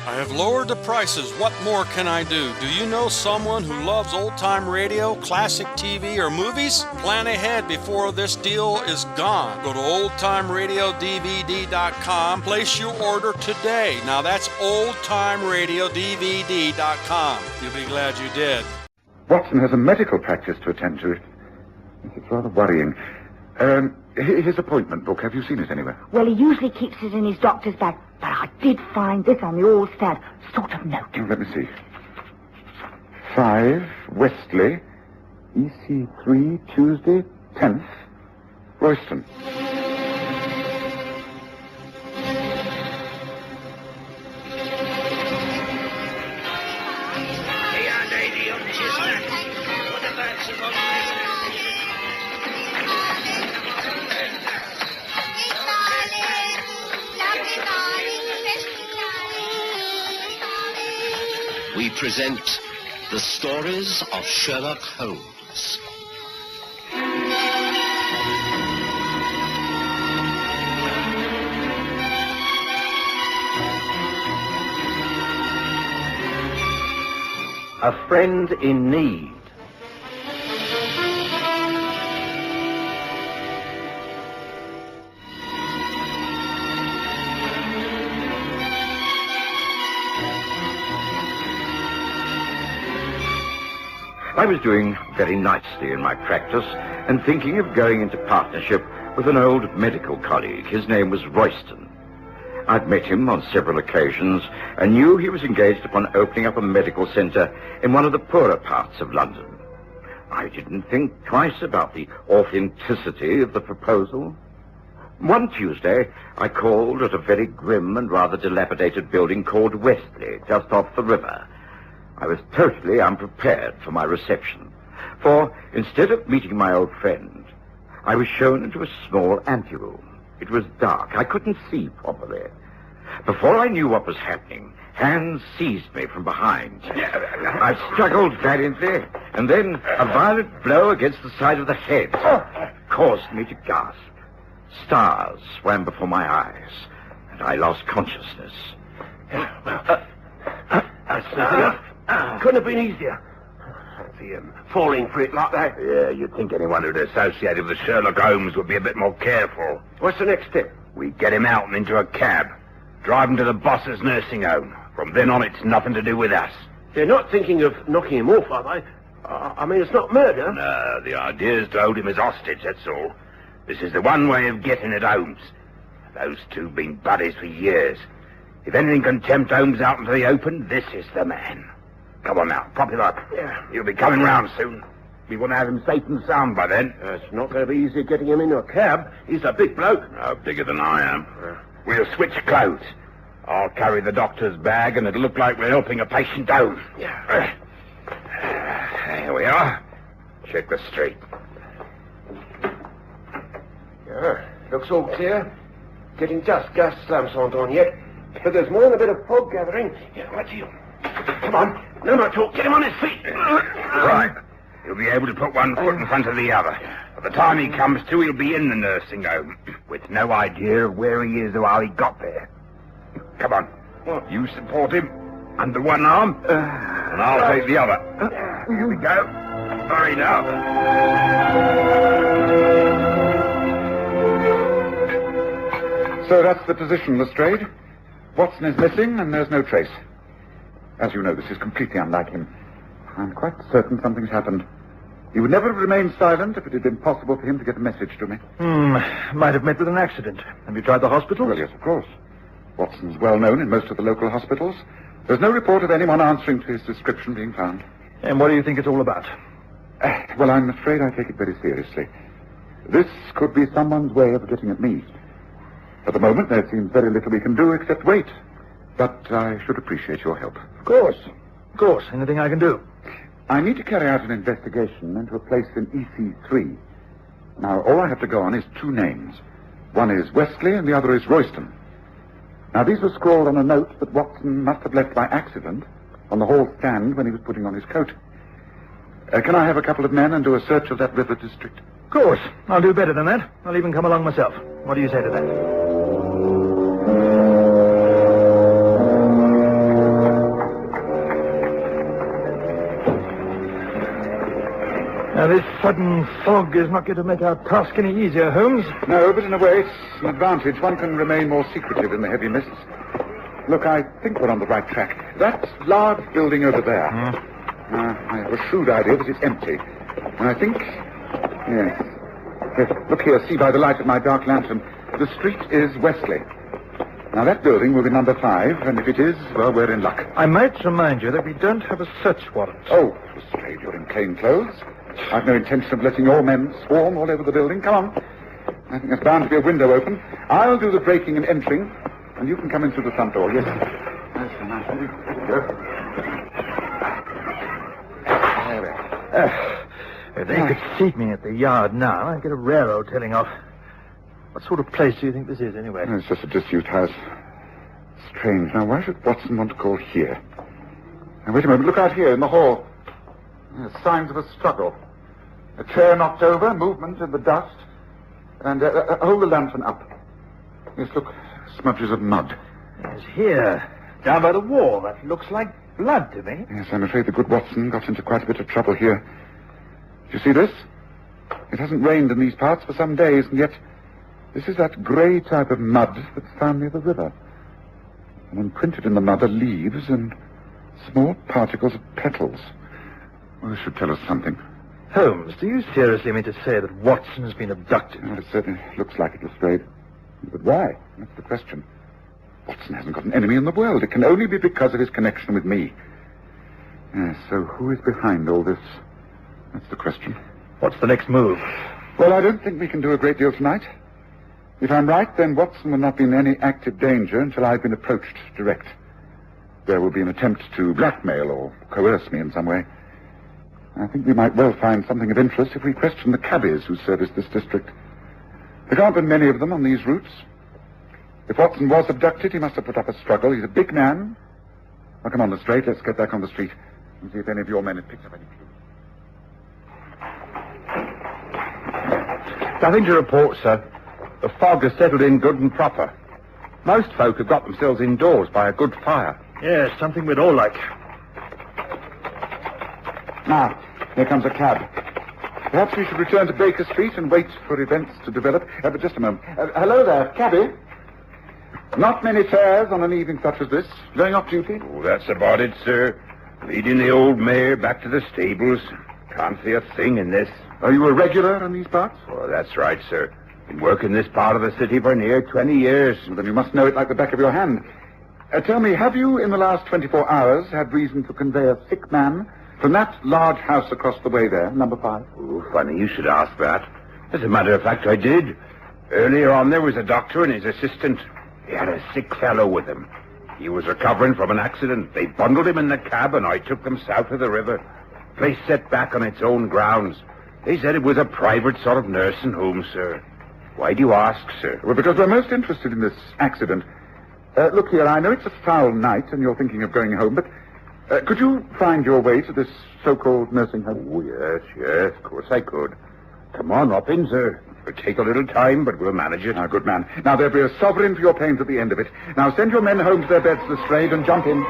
I have lowered the prices. What more can I do? Do you know someone who loves old-time radio, classic TV, or movies? Plan ahead before this deal is gone. Go to oldtimeradiodvd.com. Place your order today. Now that's oldtimeradiodvd.com. You'll be glad you did. Watson has a medical practice to attend to. It's rather worrying. His appointment book, have you seen it anywhere? Well, he usually keeps it in his doctor's bag, but I did find this on the all-stat sort of note. Let me see. 5, Westley, EC3, Tuesday, 10th, Royston. We present the stories of Sherlock Holmes. A friend in need. I was doing very nicely in my practice and thinking of going into partnership with an old medical colleague. His name was Royston. I'd met him on several occasions and knew he was engaged upon opening up a medical centre in one of the poorer parts of London. I didn't think twice about the authenticity of the proposal. One Tuesday, I called at a very grim and rather dilapidated building called Westley, just off the river. I was totally unprepared for my reception, for instead of meeting my old friend, I was shown into a small anteroom. It was dark. I couldn't see properly. Before I knew what was happening, hands seized me from behind. I struggled valiantly, and then a violent blow against the side of the head caused me to gasp. Stars swam before my eyes, and I lost consciousness. Couldn't have been easier. Fancy him falling for it like that. Yeah, you'd think anyone who'd associated with Sherlock Holmes would be a bit more careful. What's the next step? We get him out and into a cab. Drive him to the boss's nursing home. From then on, it's nothing to do with us. They're not thinking of knocking him off, are they? I mean, it's not murder. No, the idea is to hold him as hostage, that's all. This is the one way of getting at Holmes. Those two have been buddies for years. If anything can tempt Holmes out into the open, this is the man. Come on now, prop him up. Yeah. He'll be coming round soon. We want to have him safe and sound by then. It's not going to be easy getting him into a cab. He's a big bloke. No, bigger than I am. We'll switch clothes. I'll carry the doctor's bag, and it'll look like we're helping a patient home. Yeah. Here we are. Check the street. Yeah, looks all clear. Getting dusk. Gas lamps aren't on yet. But there's more than a bit of fog gathering. Yeah, right to you. Come on. No more talk. Get him on his feet. Right. He'll be able to put one foot in front of the other. By the time he comes to, he'll be in the nursing home, with no idea of where he is or how he got there. Come on. You support him under one arm, and I'll take the other. Here we go. Hurry now. So that's the position, Lestrade. Watson is missing, and there's no trace. As you know, this is completely unlike him. I'm quite certain something's happened. He would never have remained silent if it had been possible for him to get a message to me. Might have met with an accident. Have you tried the hospital? Well, yes, of course. Watson's well known in most of the local hospitals. There's no report of anyone answering to his description being found. And what do you think it's all about? Well, I'm afraid I take it very seriously. This could be someone's way of getting at me. At the moment, there seems very little we can do except wait. But I should appreciate your help. Of course. Of course. Anything I can do. I need to carry out an investigation into a place in EC3. Now, all I have to go on is two names. One is Westley and the other is Royston. Now, these were scrawled on a note that Watson must have left by accident on the hall stand when he was putting on his coat. Can I have a couple of men and do a search of that river district? Of course. I'll do better than that. I'll even come along myself. What do you say to that? This sudden fog is not going to make our task any easier, Holmes. No, but in a way it's an advantage. One can remain more secretive in the heavy mists. Look, I think we're on the right track. That large building over there. I have a shrewd idea that it's empty. And I think... Yes. Yes, look here, see by the light of my dark lantern. The street is Wesley. Now, that building will be number 5, and if it is, well, we're in luck. I might remind you that we don't have a search warrant. Oh, Lestrade, you're in plain clothes. I've no intention of letting your men swarm all over the building. Come on. I think there's bound to be a window open. I'll do the breaking and entering, and you can come in through the front door. Yes. That's a nice one. There we go. If they could see me at the yard now, I'd get a railroad telling off. What sort of place do you think this is, anyway? It's just a disused house. Strange. Now, why should Watson want to call here? Now, wait a moment. Look out here in the hall. There's signs of a struggle. A chair knocked over, movement in the dust, and hold the lantern up. Yes, look, smudges of mud. Yes, here, down by the wall. That looks like blood to me. Yes, I'm afraid the good Watson got into quite a bit of trouble here. Do you see this? It hasn't rained in these parts for some days, and yet this is that grey type of mud that's found near the river. And imprinted in the mud are leaves and small particles of petals. Well, this should tell us something. Holmes, do you seriously mean to say that Watson has been abducted? Well, it certainly looks like it, Lestrade. But why? That's the question. Watson hasn't got an enemy in the world. It can only be because of his connection with me. Yes, so who is behind all this? That's the question. What's the next move? Well, I don't think we can do a great deal tonight. If I'm right, then Watson will not be in any active danger until I've been approached direct. There will be an attempt to blackmail or coerce me in some way. I think we might well find something of interest if we question the cabbies who service this district. There can't be many of them on these routes. If Watson was abducted, he must have put up a struggle. He's a big man. Well, come on, Lestrade. Let's get back on the street and see if any of your men have picked up any clues. Nothing to report, sir. The fog has settled in good and proper. Most folk have got themselves indoors by a good fire. Yes, something we'd all like. Now, here comes a cab. Perhaps we should return to Baker Street and wait for events to develop. But just a moment. Hello there, cabby. Not many fares on an evening such as this. Going off duty? Oh, that's about it, sir. Leading the old mare back to the stables. Can't see a thing in this. Are you a regular in these parts? Oh, that's right, sir. Been working this part of the city for near 20 years. Well, then you must know it like the back of your hand. Tell me, have you in the last 24 hours had reason to convey a sick man from that large house across the way there, number 5? Oh, funny you should ask that. As a matter of fact, I did. Earlier on, there was a doctor and his assistant. He had a sick fellow with him. He was recovering from an accident. They bundled him in the cab and I took them south of the river. Place set back on its own grounds. They said it was a private sort of nursing home, sir. Why do you ask, sir? Well, because we're most interested in this accident. Look here, I know it's a foul night and you're thinking of going home, but could you find your way to this so-called nursing home? Oh, yes, of course I could. Come on, up in, sir. It'll take a little time, but we'll manage it. Ah, good man. Now, there'll be a sovereign for your pains at the end of it. Now, send your men home to their beds, Lestrade, and jump in.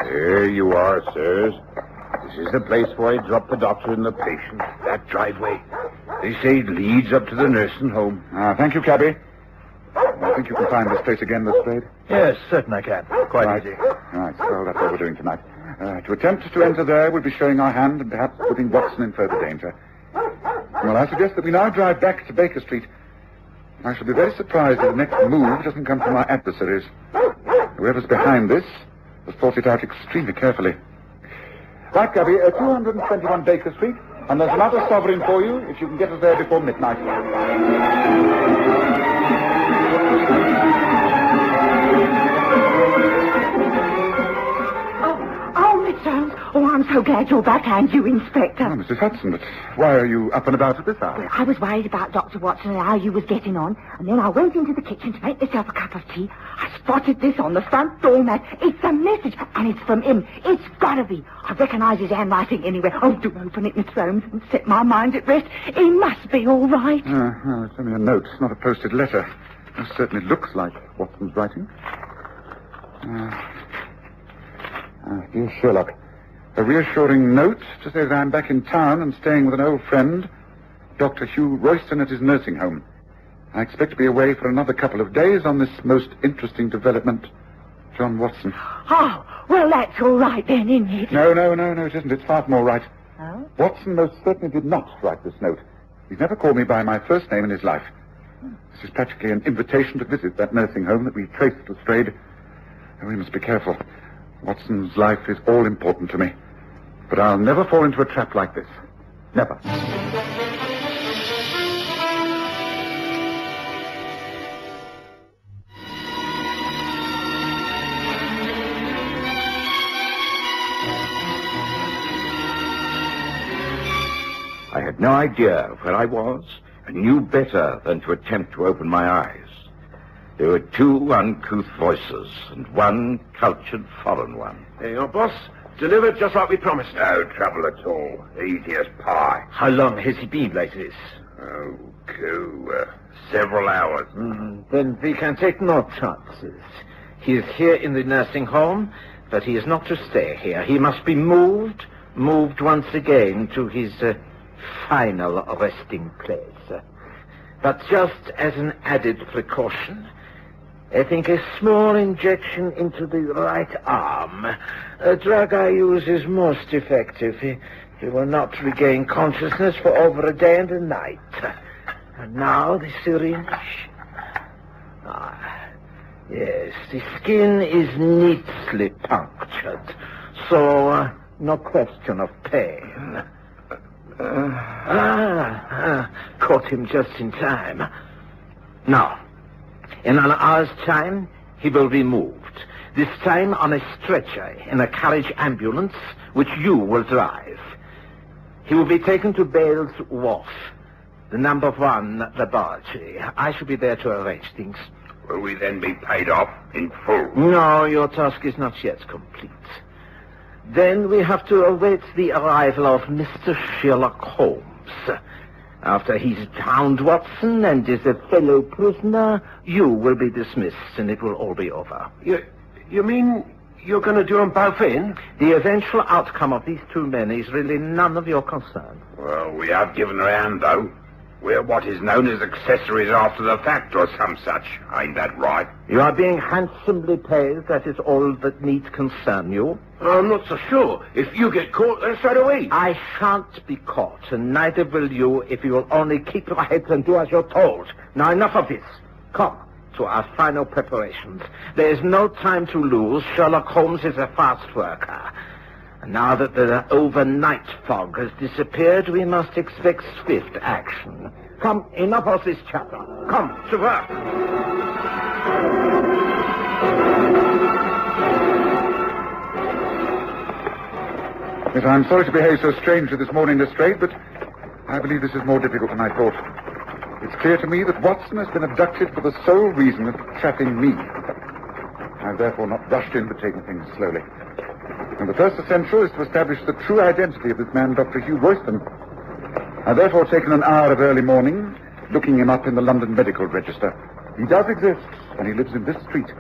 There you are, sirs. This is the place where I drop the doctor and the patient. That driveway. They say it leads up to the nursing home. Thank you, cabby. I think you can find this place again, Lestrade. Yes, certainly I can. Quite Right. easy. Right, so that's what we're doing tonight. To attempt to enter there would be showing our hand and perhaps putting Watson in further danger. Well, I suggest that we now drive back to Baker Street. I shall be very surprised if the next move doesn't come from our adversaries. Whoever's behind this has thought it out extremely carefully. Right, cabby, 221 Baker Street, and there's another sovereign for you if you can get us there before midnight. Oh, Miss Holmes. Oh, I'm so glad you're back, and you, Inspector. Oh, Mrs. Hudson, but why are you up and about at this hour? Well, I was worried about Dr. Watson and how you was getting on, and then I went into the kitchen to make myself a cup of tea. I spotted this on the front door mat. It's a message, and it's from him. It's gotta be. I recognise his handwriting anywhere. Oh, do open it, Miss Holmes, and set my mind at rest. He must be all right. No, it's only a note, not a posted letter. It certainly looks like Watson's writing. Dear Sherlock, a reassuring note to say that I'm back in town and staying with an old friend, Dr. Hugh Royston, at his nursing home. I expect to be away for another couple of days on this most interesting development. John Watson. Oh, well, that's all right then, isn't it? No, it isn't. It's far from all right. Oh? Watson most certainly did not write this note. He's never called me by my first name in his life. This is practically an invitation to visit that nursing home that we traced Lestrade. And we must be careful. Watson's life is all important to me. But I'll never fall into a trap like this. Never. I had no idea where I was and knew better than to attempt to open my eyes. There were two uncouth voices and one cultured foreign one. There you are, boss. Delivered just like we promised. No trouble at all. Easy as pie. How long has he been like this? Several hours. Then we can take no chances. He is here in the nursing home, but he is not to stay here. He must be moved once again to his final resting place. But just as an added precaution, I think a small injection into the right arm, a drug I use, is most effective. He will not regain consciousness for over a day and a night. And now the syringe. Yes, the skin is neatly punctured, so no question of pain. Caught him just in time. Now, in an hour's time, he will be moved. This time on a stretcher in a carriage ambulance, which you will drive. He will be taken to Bale's Wharf, the number 1 laboratory. I shall be there to arrange things. Will we then be paid off in full? No, your task is not yet complete. Then we have to await the arrival of Mr. Sherlock Holmes. After he's found Watson and is a fellow prisoner, you will be dismissed and it will all be over. You mean you're going to do them both in? The eventual outcome of these two men is really none of your concern. Well, we have given around, though. We're what is known as accessories after the fact or some such. Ain't that right? You are being handsomely paid. That is all that need concern you. I'm not so sure. If you get caught, then straight away. I shan't be caught, and neither will you if you will only keep your heads and do as you're told. Now, enough of this. Come to our final preparations. There is no time to lose. Sherlock Holmes is a fast worker. And now that the overnight fog has disappeared, we must expect swift action. Come, enough of this chatter. Come, to work. Yes, I'm sorry to behave so strangely this morning, Lestrade, but I believe this is more difficult than I thought. It's clear to me that Watson has been abducted for the sole reason of trapping me. I've therefore not rushed in, but taken things slowly. And the first essential is to establish the true identity of this man, Dr. Hugh Royston. I've therefore taken an hour of early morning, looking him up in the London Medical Register. He does exist, and he lives in this street.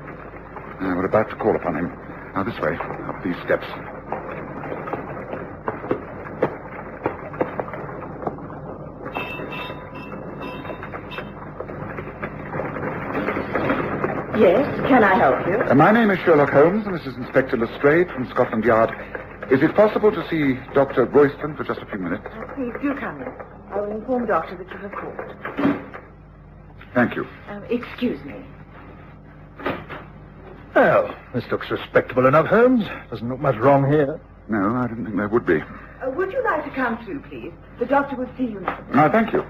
We're about to call upon him. Now, this way, up these steps. Yes, can I help you? My name is Sherlock Holmes, and this is Inspector Lestrade from Scotland Yard. Is it possible to see Dr. Royston for just a few minutes? Please, do come in. I will inform the doctor that you have called. Thank you. Excuse me. Well, this looks respectable enough, Holmes. Doesn't look much wrong here. No, I didn't think there would be. Would you like to come through, please? The doctor will see you now. Thank you.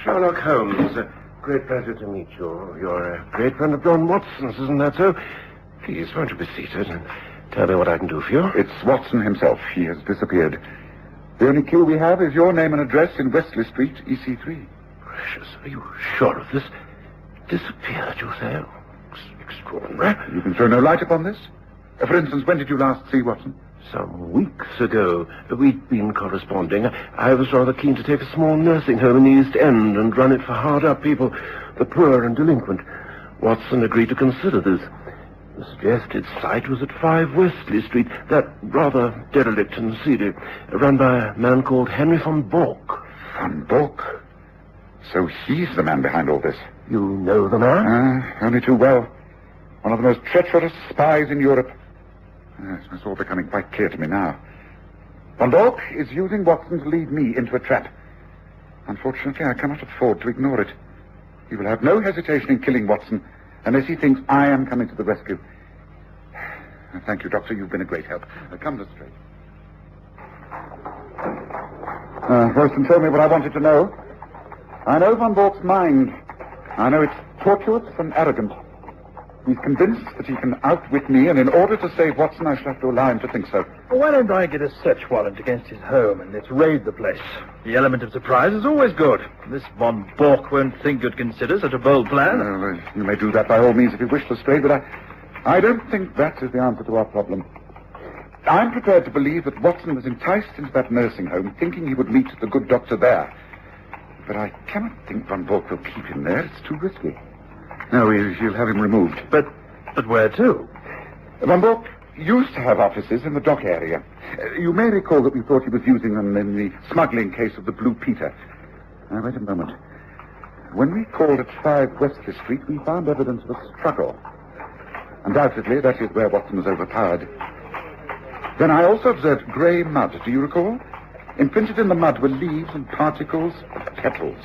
Sherlock Holmes. Great pleasure to meet you. You're a great friend of John Watson's, isn't that so? Please, won't you be seated? And Tell me what I can do for you. It's Watson himself. He has disappeared. The only clue we have is your name and address in Wesley Street, EC3. Gracious, are you sure of this? Disappeared, you say? Extraordinary. You can throw no light upon this? For instance, when did you last see Watson? Some weeks ago. We'd been corresponding. I was rather keen to take a small nursing home in the East End and run it for hard-up people, the poor and delinquent. Watson agreed to consider this. The suggested site was at 5 Wesley Street, that rather derelict and seedy, run by a man called Henry von Bork. Von Bork? So he's the man behind all this? You know the man? Only too well. One of the most treacherous spies in Europe. Yes, it's all becoming quite clear to me now. Von Bork is using Watson to lead me into a trap. Unfortunately, I cannot afford to ignore it. He will have no hesitation in killing Watson unless he thinks I am coming to the rescue. Thank you, Doctor. You've been a great help. Come to straight. Royston told me what I wanted to know. I know Von Bork's mind. I know it's tortuous and arrogant. He's convinced that he can outwit me, and in order to save Watson, I shall have to allow him to think so. Well, why don't I get a search warrant against his home and let's raid the place? The element of surprise is always good. This Von Bork won't think you'd consider such a bold plan. You may do that by all means if you wish, Lestrade, but I don't think that is the answer to our problem. I'm prepared to believe that Watson was enticed into that nursing home, thinking he would meet the good doctor there. But I cannot think Von Bork will keep him there. It's too risky. No, he'll have him removed. But where to? Von Bork used to have offices in the dock area. You may recall that we thought he was using them in the smuggling case of the Blue Peter. Now, wait a moment. When we called at 5 Wesley Street, we found evidence of a struggle. Undoubtedly, that is where Watson was overpowered. Then I also observed grey mud. Do you recall? Imprinted in the mud were leaves and particles of petals.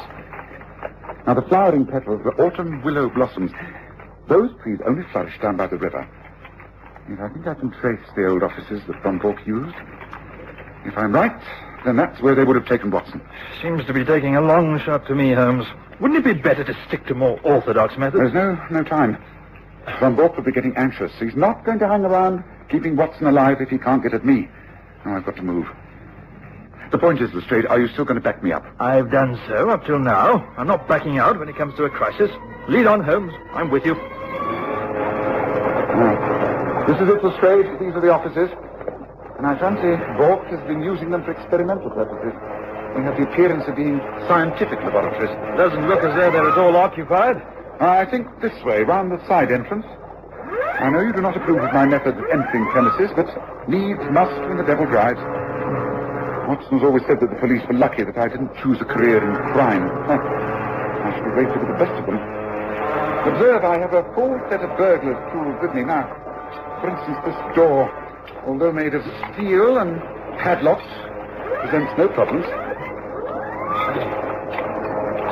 Now, the flowering petals were autumn willow blossoms. Those trees only flourish down by the river. Yet I think I can trace the old offices that Von Bork used. If I'm right, then that's where they would have taken Watson. Seems to be taking a long shot to me, Holmes. Wouldn't it be better to stick to more orthodox methods? There's no time. Von Bork will be getting anxious. He's not going to hang around keeping Watson alive if he can't get at me. Now, I've got to move. The point is, Lestrade, are you still going to back me up? I've done so up till now. I'm not backing out when it comes to a crisis. Lead on, Holmes. I'm with you. This is it, Lestrade. These are the offices. And I fancy Bork has been using them for experimental purposes. They have the appearance of being scientific laboratories. Doesn't look as though they're at all occupied. I think this way, round the side entrance. I know you do not approve of my method of entering premises, but needs must when the devil drives. Watson has always said that the police were lucky that I didn't choose a career in crime. I should be grateful for the best of them. Observe, I have a full set of burglars' tools with me now. For instance, this door, although made of steel and padlocked, presents no problems.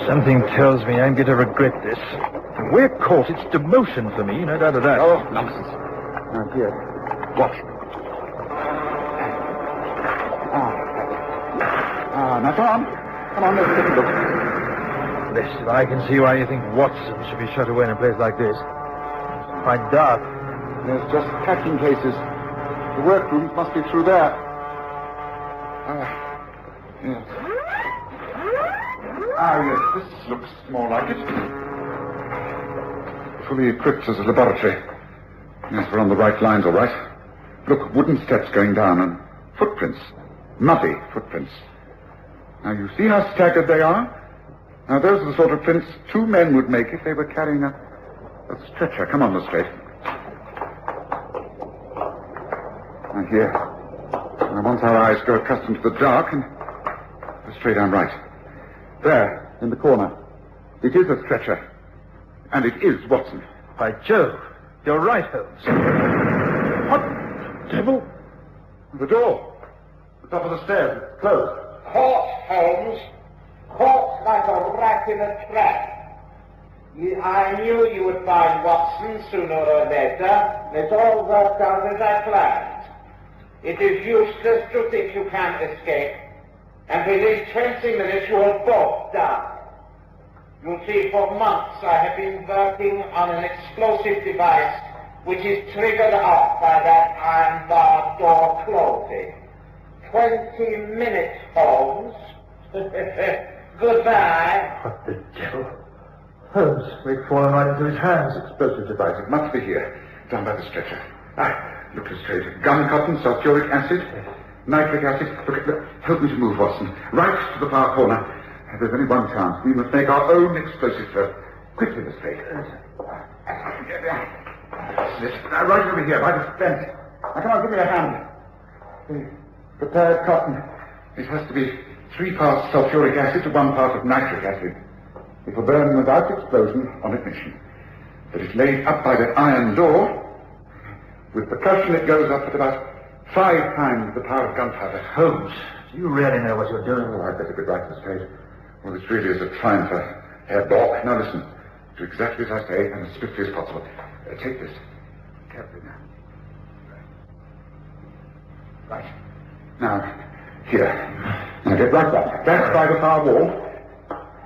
Something tells me I'm going to regret this. If we're caught, it's demotion for me, no doubt of that. Oh, nonsense. Now, here, watch. Now, come on, let's take a look. Blessed, I can see why you think Watson should be shut away in a place like this. It's quite dark. There's just packing cases. The workrooms must be through there. Yes. Yes, this looks more like it. Fully equipped as a laboratory. Yes, we're on the right lines, all right. Look, wooden steps going down and footprints. Muddy footprints. Now, you see how staggered they are? Now, those are the sort of prints 2 men would make if they were carrying a stretcher. Come on, Lestrade. Now, here. Now, once our eyes grow accustomed to the dark, and Lestrade, I'm right. There, in the corner. It is a stretcher. And it is Watson. By Jove, you're right, Holmes. What devil? The door. The top of the stairs. It's closed. Caught, Holmes. Caught like a rat in a trap. I knew you would find Watson sooner or later. It's all worked out as I planned. It is useless to think you can't escape. And within 20 minutes you will both die. You see, for months I have been working on an explosive device which is triggered off by that iron bar door closing. 20 minutes, Holmes. Goodbye. What the devil? Holmes, we've fallen right into his hands. Explosive device. It must be here, down by the stretcher. Look straight. Gun cotton, sulfuric acid, nitric acid. Look, help me to move, Watson. Right to the far corner. There's only one chance. We must make our own explosive first. Quickly, Miss Drake. Right over here, by the fence. Now, come on, give me a hand. Prepared cotton. It has to be 3 parts sulfuric acid to 1 part of nitric acid. It will burn without explosion on ignition. But it's laid up by that iron door. With percussion, it goes up at about 5 times the power of gunpowder. Holmes, do you really know what you're doing? Oh, I'd better get right to the stage. Well, this really is a triumph for Herr Bork. Now listen, do exactly as I say and as swiftly as possible. Take this. Carefully now. Right. Now, here. Now get right back. That's by the far wall.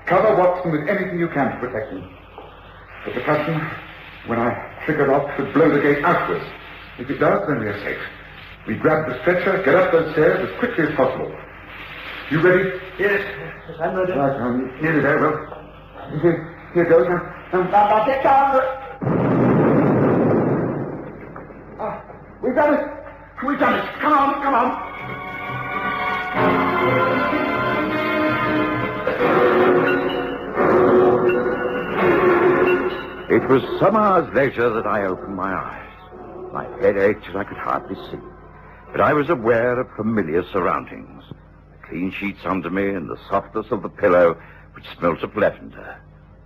Cover Watson with anything you can to protect him. The percussion, when I trigger off, should blow the gate outwards. If it does, then we are safe. We grab the stretcher, get up those stairs as quickly as possible. You ready? Yes, I'm ready. Right, I'm nearly there, Will. Here goes. Now get down. We've done it. We've done it. Come on, come on. It was some hours later that I opened my eyes. My head ached and I could hardly see. But I was aware of familiar surroundings. The clean sheets under me and the softness of the pillow which smelt of lavender.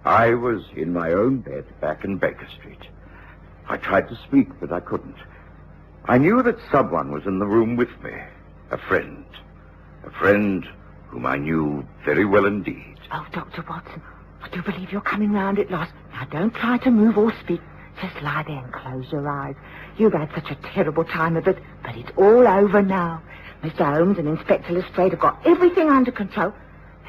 I was in my own bed back in Baker Street. I tried to speak, but I couldn't. I knew that someone was in the room with me. A friend. A friend whom I knew very well indeed. Oh, Dr. Watson, I do believe you're coming round at last. Now, don't try to move or speak. Just lie there and close your eyes. You've had such a terrible time of it, but it's all over now. Mr. Holmes and Inspector Lestrade have got everything under control.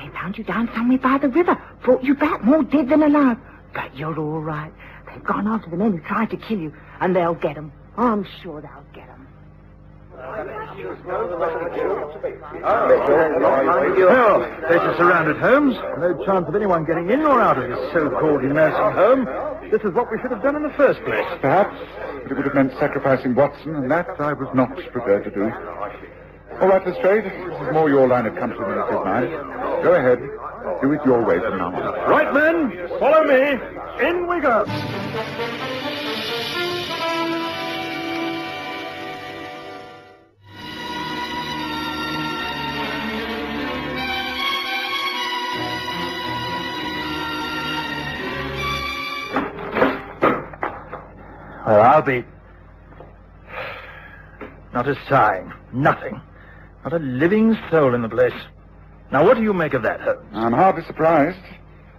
They found you down somewhere by the river, brought you back more dead than alive. But you're all right. They've gone after the men who tried to kill you, and they'll get 'em. I'm sure they'll get 'em. Well, place is surrounded, Holmes. No chance of anyone getting in or out of this so-called nursing home. This is what we should have done in the first place. Perhaps, but it would have meant sacrificing Watson, and that I was not prepared to do. All right, Lestrade, this is more your line of country than it is mine. Go ahead. Do it your way from now on. Right, men, follow me. In we go. Well, I'll be... Not a sign. Nothing. Not a living soul in the place. Now, what do you make of that, Holmes? I'm hardly surprised.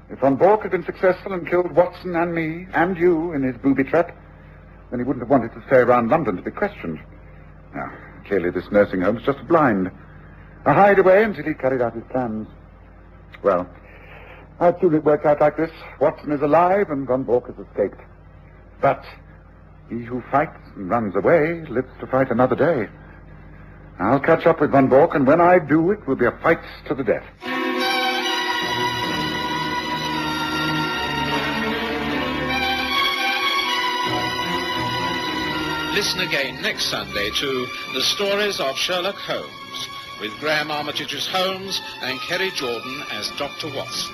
If Von Bork had been successful and killed Watson and me and you in his booby trap, then he wouldn't have wanted to stay around London to be questioned. Now, clearly this nursing home's just a blind. A hideaway until he carried out his plans. Well, I'd soon it worked out like this. Watson is alive and Von Bork has escaped. But he who fights and runs away lives to fight another day. I'll catch up with Von Bork, and when I do, it will be a fight to the death. Listen again next Sunday to The Stories of Sherlock Holmes, with Graham Armitage's Holmes and Kerry Jordan as Dr. Watson.